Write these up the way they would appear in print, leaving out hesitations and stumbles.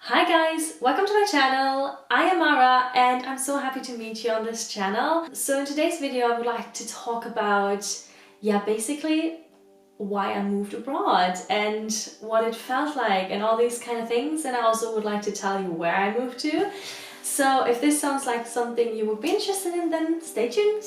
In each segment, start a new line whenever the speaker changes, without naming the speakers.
Hi guys, welcome to my channel. I am Mara and I'm so happy to meet you on this channel. So in today's video I would like to talk about, basically why I moved abroad and what it felt like and all these kind of things, and I also would like to tell you where I moved to. So if this sounds like something you would be interested in, then stay tuned.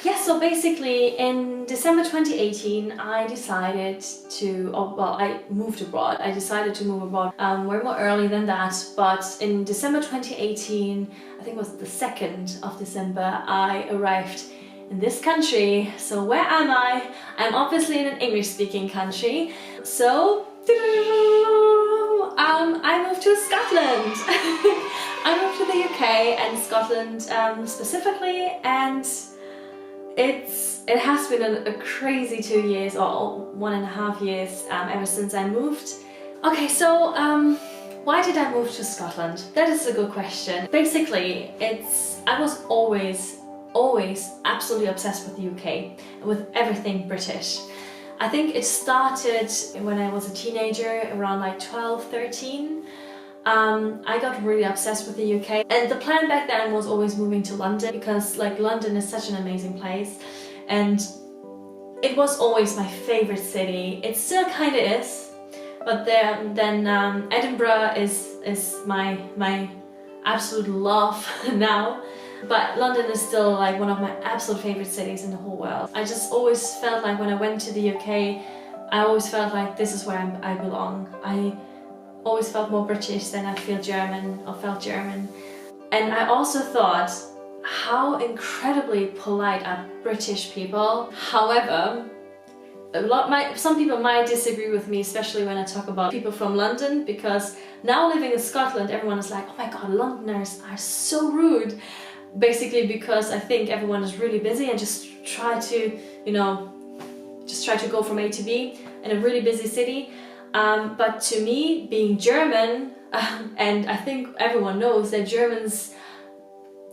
Yeah, so basically in December 2018 I decided to, I moved abroad. I decided to move abroad way more early than that, but in December 2018, I think it was the 2nd of December, I arrived in this country. So where am I? I'm obviously in an English-speaking country. So I moved to Scotland. I moved to the UK and Scotland specifically, and it has been a crazy 2 years or 1.5 years ever since I moved. Okay, so why did I move to Scotland? That is a good question. Basically, I was always absolutely obsessed with the UK, with everything British. I think it started when I was a teenager, around like 12, 13. I got really obsessed with the UK, and the plan back then was always moving to London because London is such an amazing place, and it was always my favorite city. It still kind of is, but then Edinburgh is my absolute love now, but London is still like one of my absolute favorite cities in the whole world. I just always felt like when I went to the UK, I always felt like this is where I belong. I always felt more British than I felt German. And I also thought how incredibly polite are British people. However, some people might disagree with me, especially when I talk about people from London, because now living in Scotland, everyone is like, oh my god, Londoners are so rude. Basically because I think everyone is really busy and just try to go from A to B in a really busy city. But to me, being German, and I think everyone knows that Germans,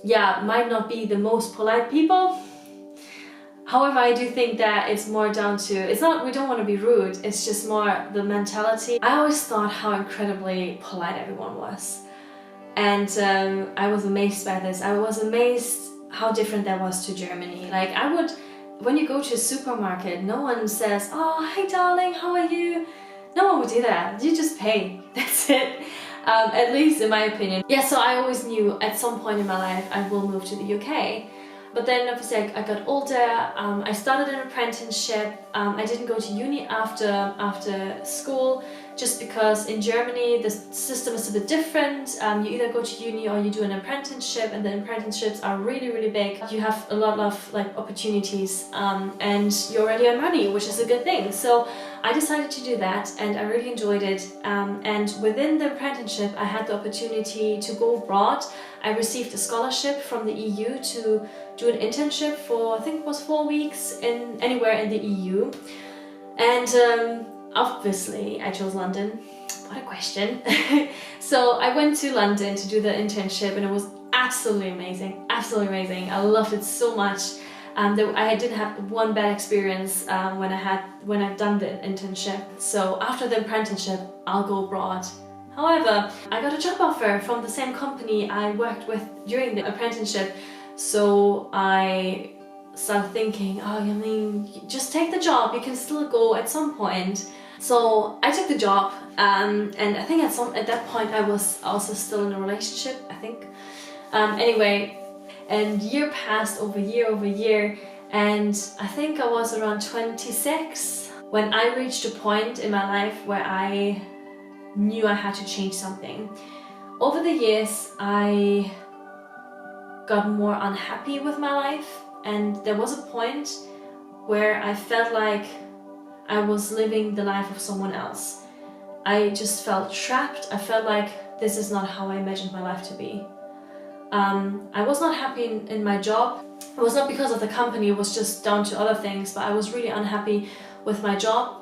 might not be the most polite people. However, I do think that it's more down to, we don't want to be rude, it's just more the mentality. I always thought how incredibly polite everyone was. And I was amazed by this. I was amazed how different that was to Germany. Like when you go to a supermarket, no one says, oh, hi darling, how are you? No one would do that. You just pay. That's it. At least in my opinion. Yeah, so I always knew at some point in my life I will move to the UK. But then obviously I got older, I started an apprenticeship. I didn't go to uni after school, just because in Germany the system is a bit different. You either go to uni or you do an apprenticeship, and the apprenticeships are really big. You have a lot of opportunities, and you already earn money, which is a good thing. So I decided to do that, and I really enjoyed it. And within the apprenticeship I had the opportunity to go abroad. I received a scholarship from the EU to do an internship for, I think it was 4 weeks anywhere in the EU. And obviously I chose London. What a question. So I went to London to do the internship, and it was absolutely amazing. Absolutely amazing. I loved it so much. I didn't have one bad experience when I've done the internship. So after the apprenticeship, I'll go abroad. However, I got a job offer from the same company I worked with during the apprenticeship. So I started thinking, just take the job, you can still go at some point. So I took the job, and I think at that point I was also still in a relationship, I think. Anyway, and year passed over year, and I think I was around 26 when I reached a point in my life where I knew I had to change something. Over the years I got more unhappy with my life, and there was a point where I felt like I was living the life of someone else. I just felt trapped. I felt like this is not how I imagined my life to be. I was not happy in my job. It was not because of the company, it was just down to other things, but I was really unhappy with my job.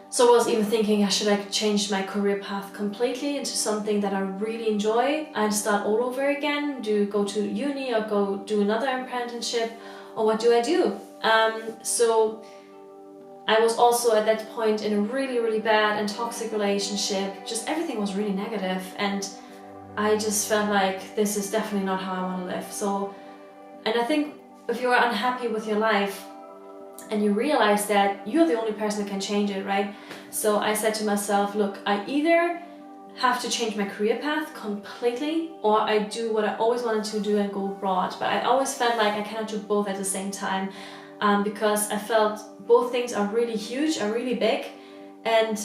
So I was even thinking, should I change my career path completely into something that I really enjoy and start all over again? Go to uni or go do another apprenticeship, or what do I do? So I was also at that point in a really, really bad and toxic relationship. Just everything was really negative, and I just felt like this is definitely not how I want to live. So, and I think if you're unhappy with your life and you realize that you're the only person that can change it, right? So I said to myself, look, I either have to change my career path completely, or I do what I always wanted to do and go abroad. But I always felt like I cannot do both at the same time, because I felt both things are really huge, are really big, and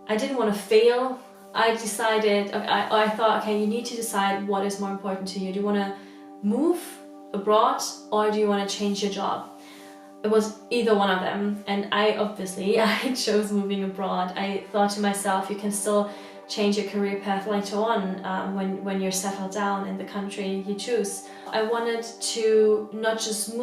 I didn't want to fail. I decided, I thought, okay, you need to decide what is more important to you. Do you want to move abroad, or do you want to change your job? It was either one of them, and I chose moving abroad. I thought to myself, you can still change your career path later on, when you're settled down in the country you choose. I wanted to not just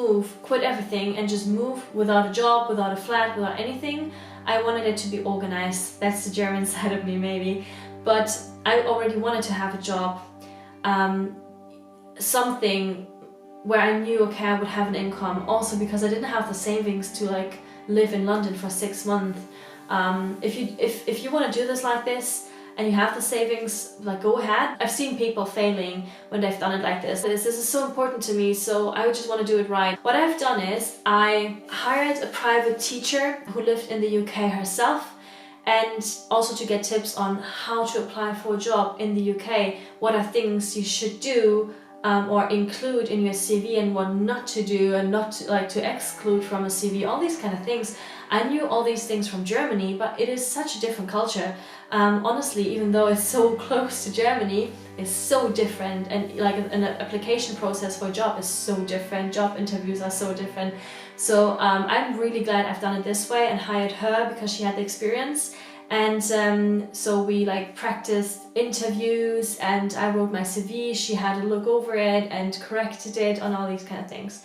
quit everything and just move without a job, without a flat, without anything. I wanted it to be organized. That's the German side of me, maybe. But I already wanted to have a job, something where I knew, okay, I would have an income. Also because I didn't have the savings to like live in London for 6 months. If you want to do this like this and you have the savings, like, go ahead. I've seen people failing when they've done it like this. This is so important to me, so I would just want to do it right. What I've done is I hired a private teacher who lived in the UK herself, and also to get tips on how to apply for a job in the UK, what are things you should do or include in your CV, and what not to do and not to exclude from a CV, all these kind of things. I knew all these things from Germany, but it is such a different culture. Honestly, even though it's so close to Germany, it's so different, and like an application process for a job is so different. Job interviews are so different. So I'm really glad I've done it this way and hired her because she had the experience. And so we like practiced interviews, and I wrote my CV. She had a look over it and corrected it on all these kind of things.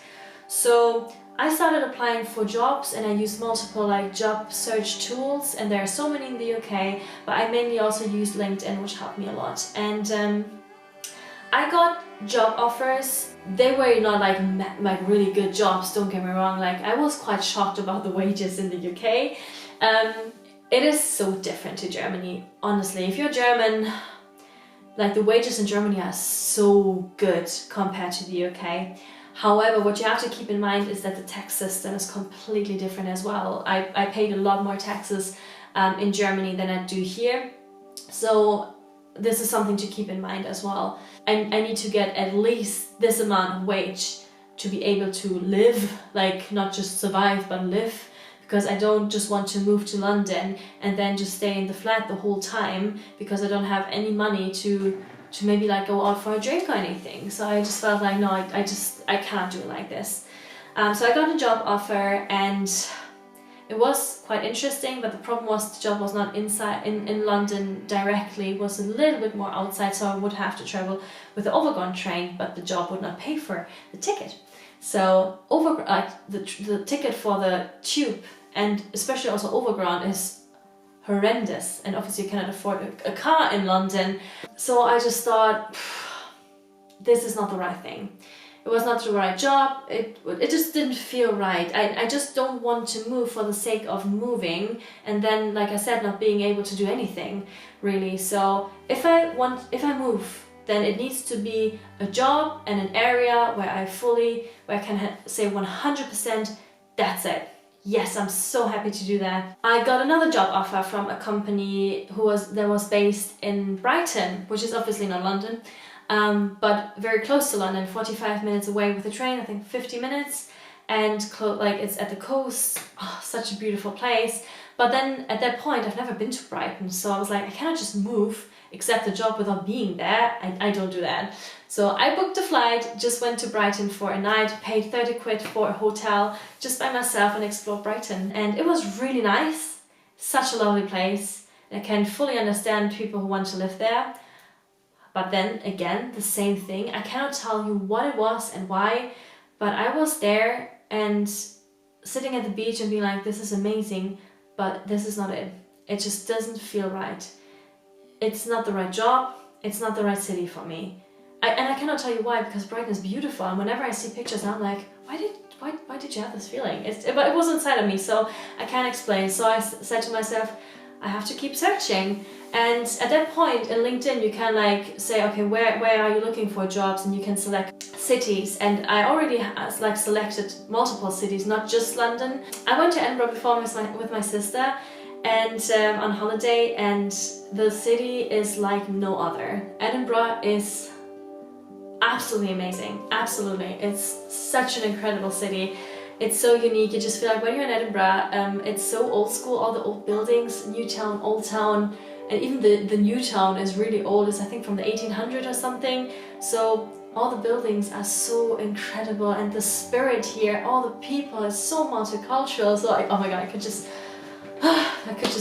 So I started applying for jobs, and I used multiple like job search tools, and there are so many in the UK, but I mainly also used LinkedIn, which helped me a lot. And I got job offers. They were not like really good jobs, don't get me wrong. Like, I was quite shocked about the wages in the UK. It is so different to Germany, honestly. If you're German, like, the wages in Germany are so good compared to the UK. However, what you have to keep in mind is that the tax system is completely different as well. I paid a lot more taxes in Germany than I do here. So this is something to keep in mind as well. And I need to get at least this amount of wage to be able to live, like not just survive, but live. Because I don't just want to move to London and then just stay in the flat the whole time, because I don't have any money to maybe like go out for a drink or anything. So I just felt like, no, I can't do it like this. So I got a job offer, and it was quite interesting, but the problem was the job was not inside in London directly. It was a little bit more outside, so I would have to travel with the Overground train, but the job would not pay for the ticket. So the ticket for the tube, and especially also Overground, is horrendous, and obviously you cannot afford a car in London. So I just thought, this is not the right thing. It was not the right job. It just didn't feel right. I just don't want to move for the sake of moving, and then, like I said, not being able to do anything really. So if I move, then it needs to be a job and an area where I can say 100%, that's it. Yes, I'm so happy to do that. I got another job offer from a company that was based in Brighton, which is obviously not London, but very close to London, 45 minutes away with the train, I think 50 minutes, and it's at the coast. Oh, such a beautiful place. But then at that point, I've never been to Brighton, so I was like, I cannot just move, accept the job without being there. I don't do that. So I booked a flight, just went to Brighton for a night, paid 30 quid for a hotel just by myself, and explored Brighton. And it was really nice, such a lovely place. I can fully understand people who want to live there. But then again, the same thing. I cannot tell you what it was and why, but I was there and sitting at the beach and being like, this is amazing, but this is not it. It just doesn't feel right. It's not the right job. It's not the right city for me. And I cannot tell you why, because Brighton is beautiful, and whenever I see pictures, I'm like, why did you have this feeling? But it was inside of me, so I can't explain. So I said to myself, I have to keep searching. And at that point in LinkedIn, you can like say, okay, where are you looking for jobs? And you can select cities. And I already like selected multiple cities, not just London. I went to Edinburgh before with my sister and on holiday, and the city is like no other. Edinburgh is absolutely amazing, absolutely. It's such an incredible city. It's so unique. You just feel like when you're in Edinburgh, it's so old school, all the old buildings, new town, old town, and even the new town is really old. It's I think from the 1800 or something. So all the buildings are so incredible, and the spirit here, all the people is so multicultural. So like, oh my god, I could just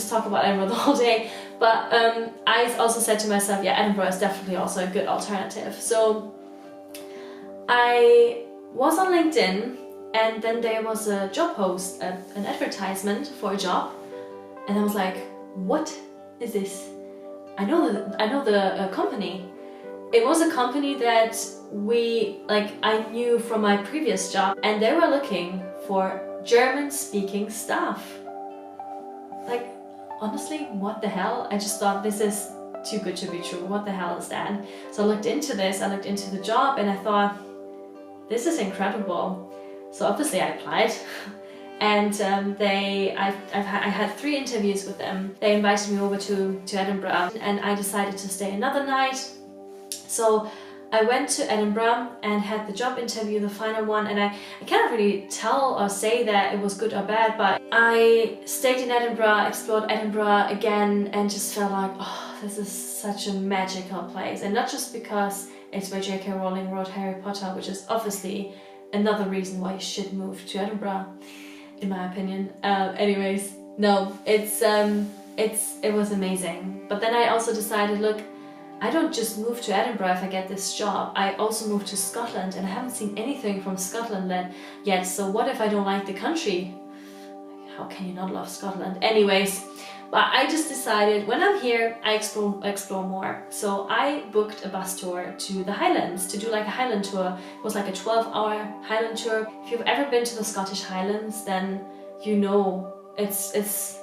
talk about Edinburgh the whole day. But I also said to myself, yeah, Edinburgh is definitely also a good alternative. So I was on LinkedIn, and then there was a job post, an advertisement for a job, and I was like, what is this? I know the company. It was a company that I knew from my previous job, and they were looking for German-speaking staff. Like, honestly, what the hell? I just thought, this is too good to be true. What the hell is that? So I looked into this, I looked into the job, and I thought, this is incredible. So obviously I applied, and I had 3 interviews with them. They invited me over to Edinburgh, and I decided to stay another night. So I went to Edinburgh and had the job interview, the final one, and I can't really tell or say that it was good or bad, but I stayed in Edinburgh, explored Edinburgh again, and just felt like, oh, this is such a magical place. And not just because it's where J.K. Rowling wrote Harry Potter, which is obviously another reason why you should move to Edinburgh, in my opinion. Anyways, no, it was amazing. But then I also decided, look, I don't just move to Edinburgh if I get this job. I also moved to Scotland, and I haven't seen anything from Scotland yet. So what if I don't like the country? How can you not love Scotland? Anyways, but I just decided when I'm here, I explore more. So I booked a bus tour to the Highlands to do like a Highland tour. It was like a 12-hour Highland tour. If you've ever been to the Scottish Highlands, then you know it's.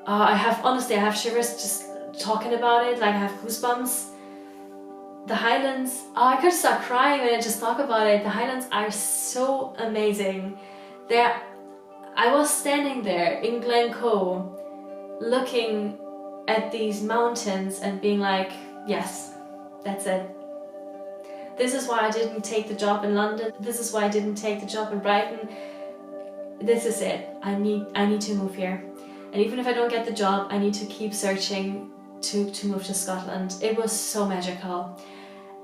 I have shivers just talking about it. Like I have goosebumps. The Highlands. Oh, I could start crying when I just talk about it. The Highlands are so amazing. I was standing there in Glencoe, looking at these mountains and being like, yes, that's it. This is why I didn't take the job in London. This is why I didn't take the job in Brighton. This is it. I need to move here. And even if I don't get the job, I need to keep searching to move to Scotland. It was so magical.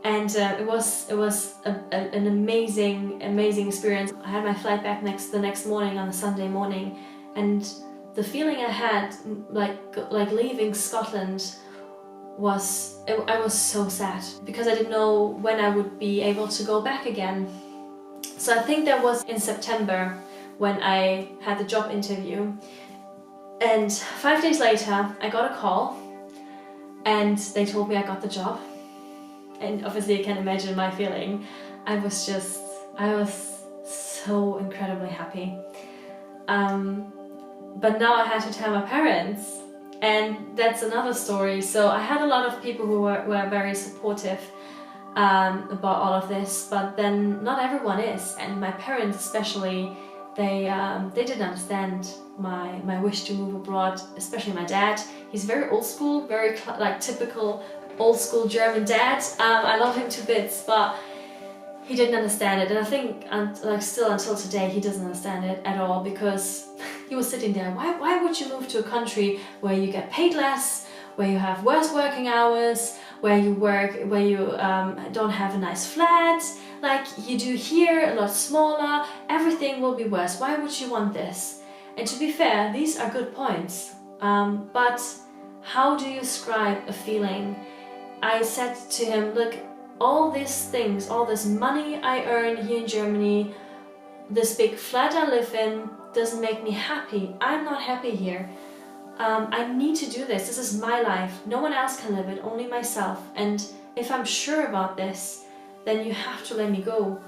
And it was an amazing experience. I had my flight back the next morning on a Sunday morning, and the feeling I had like leaving Scotland was I was so sad because I didn't know when I would be able to go back again. So I think that was in September when I had the job interview, and 5 days later I got a call and they told me I got the job. And obviously you can imagine my feeling. I was so incredibly happy. But now I had to tell my parents, and that's another story. So I had a lot of people who were very supportive about all of this, but then not everyone is. And my parents especially, they didn't understand my wish to move abroad, especially my dad. He's very old school, very like typical old school German dad. I love him to bits, but he didn't understand it, and I think still until today he doesn't understand it at all, because he was sitting there, why would you move to a country where you get paid less, where you have worse working hours, where you don't have a nice flat like you do here, a lot smaller, everything will be worse, why would you want this? And to be fair, these are good points, but how do you describe a feeling? I said to him, look, all these things, all this money I earn here in Germany, this big flat I live in, doesn't make me happy. I'm not happy here. I need to do this. This is my life. No one else can live it, only myself. And if I'm sure about this, then you have to let me go.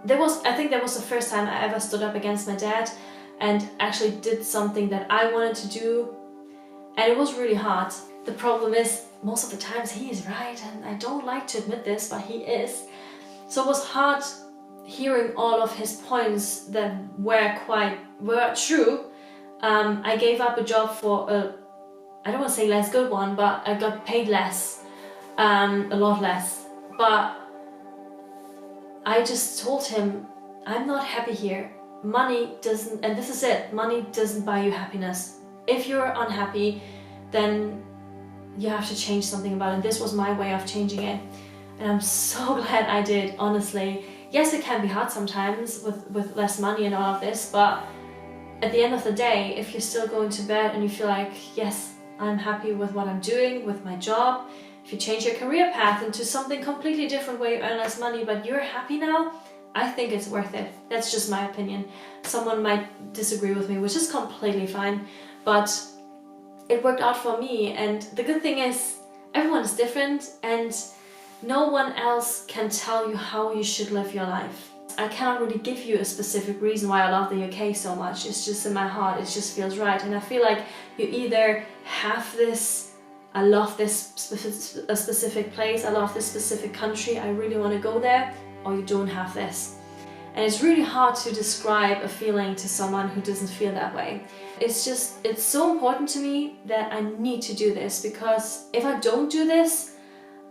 I think that was the first time I ever stood up against my dad and actually did something that I wanted to do, and it was really hard. The problem is, most of the times he is right, and I don't like to admit this, but he is. So it was hard hearing all of his points that were true. I gave up a job for I don't want to say less good one, but I got paid less, a lot less. But I just told him, I'm not happy here. Money doesn't, and this is it, money doesn't buy you happiness. If you're unhappy, then you have to change something about it. And this was my way of changing it. And I'm so glad I did, honestly. Yes, it can be hard sometimes with less money and all of this, but at the end of the day, if you're still going to bed and you feel like, yes, I'm happy with what I'm doing, with my job, if you change your career path into something completely different where you earn less money, but you're happy now, I think it's worth it. That's just my opinion. Someone might disagree with me, which is completely fine, but it worked out for me. And the good thing is, everyone is different, and no one else can tell you how you should live your life. I cannot really give you a specific reason why I love the UK so much. It's just in my heart, it just feels right. And I feel like you either have this, I love this specific place, I love this specific country, I really want to go there, or you don't have this. And it's really hard to describe a feeling to someone who doesn't feel that way. It's so important to me that I need to do this, because if I don't do this,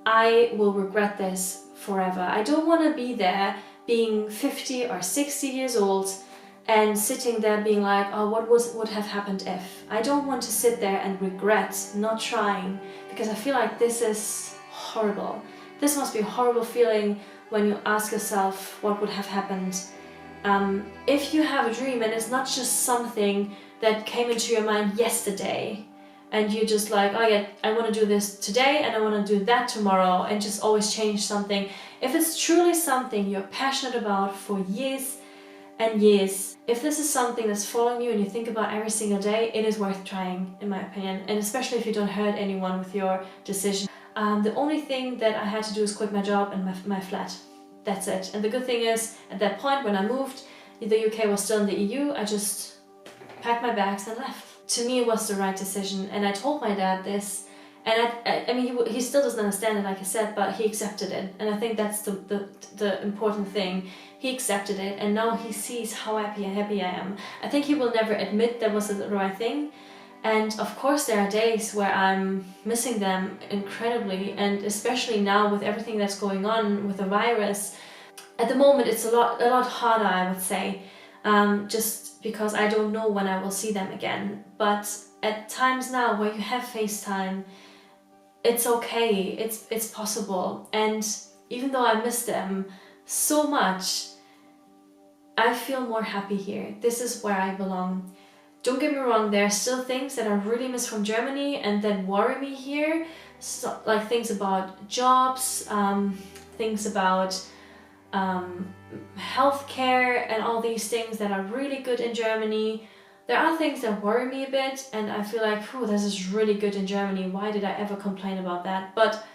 I will regret this forever. I don't want to be there being 50 or 60 years old and sitting there being like, oh, what would have happened if? I don't want to sit there and regret not trying, because I feel like this is horrible. This must be a horrible feeling when you ask yourself what would have happened. If you have a dream and it's not just something that came into your mind yesterday, and you're just like, oh yeah, I want to do this today and I want to do that tomorrow, and just always change something. If it's truly something you're passionate about for years and years, if this is something that's following you and you think about every single day, it is worth trying, in my opinion. And especially if you don't hurt anyone with your decision. The only thing that I had to do is quit my job and my flat. That's it. And the good thing is, at that point when I moved, the UK was still in the EU, I just packed my bags and left. To me, it was the right decision, and I told my dad this, and I mean, he still doesn't understand it, like I said, but he accepted it, and I think that's the important thing. He accepted it, and now he sees how happy I am. I think he will never admit that was the right thing, and of course there are days where I'm missing them incredibly, and especially now with everything that's going on with the virus. At the moment, it's a lot harder, I would say, just because I don't know when I will see them again. But at times now where you have FaceTime, it's okay, it's possible. And even though I miss them so much, I feel more happy here. This is where I belong. Don't get me wrong, there are still things that I really miss from Germany and that worry me here. So, like things about jobs, things about healthcare and all these things that are really good in Germany. There are things that worry me a bit, and I feel like, this is really good in Germany, why did I ever complain about that? But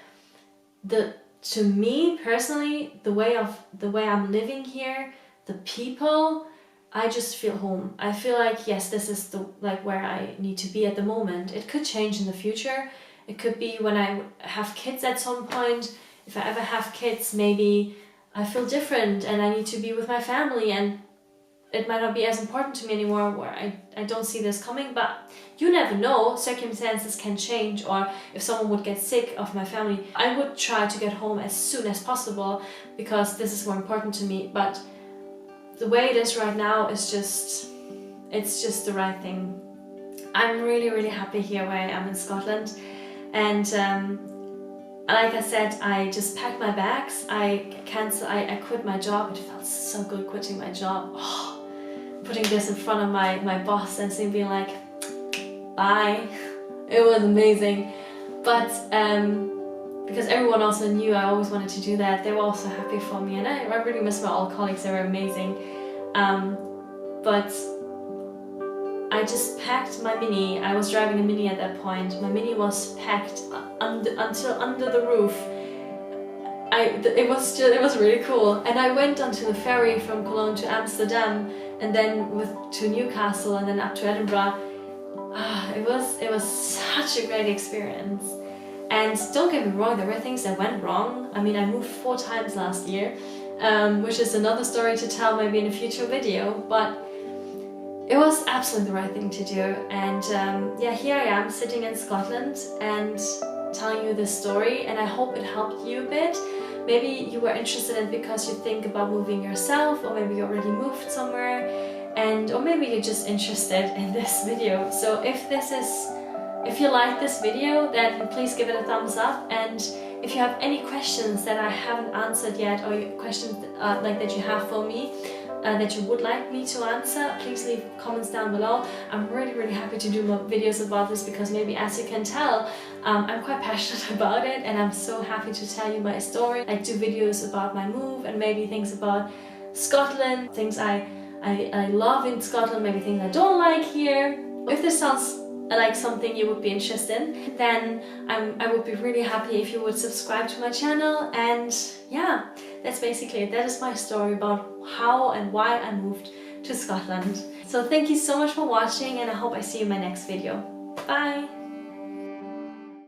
to me personally, the way I'm living here, the people, I just feel home. I feel like, yes, this is where I need to be at the moment. It could change in the future. It could be when I have kids at some point. If I ever have kids, maybe I feel different and I need to be with my family, and it might not be as important to me anymore, where I don't see this coming, but you never know, circumstances can change. Or if someone would get sick of my family, I would try to get home as soon as possible, because this is more important to me. But the way it is right now is it's just the right thing. I'm really, really happy here where I am in Scotland, and like I said, I just packed my bags, I quit my job. It felt so good quitting my job. Putting this in front of my boss and seeing being like, bye. It was amazing. But because everyone also knew I always wanted to do that, they were also happy for me, and I really miss my old colleagues, they were amazing. But I just packed my Mini. I was driving a Mini at that point. My Mini was packed until under the roof. it was really cool. And I went onto the ferry from Cologne to Amsterdam, and then to Newcastle, and then up to Edinburgh. It was such a great experience. And don't get me wrong, there were things that went wrong. I mean, I moved 4 times last year, which is another story to tell maybe in a future video, but it was absolutely the right thing to do. And yeah, here I am sitting in Scotland and telling you this story, and I hope it helped you a bit. Maybe you were interested in it because you think about moving yourself, or maybe you already moved somewhere, or maybe you're just interested in this video. So if you like this video, then please give it a thumbs up. And if you have any questions that I haven't answered yet, or questions like that you have for me, that you would like me to answer, please leave comments down below. I'm really happy to do more videos about this, because maybe, as you can tell, I'm quite passionate about it, and I'm so happy to tell you my story. I do videos about my move, and maybe things about Scotland, things I love in Scotland, maybe things I don't like here. If this sounds like something you would be interested in, then I would be really happy if you would subscribe to my channel. And yeah, that's basically it. That is my story about how and why I moved to Scotland. So thank you so much for watching, and I hope I see you in my next video. Bye!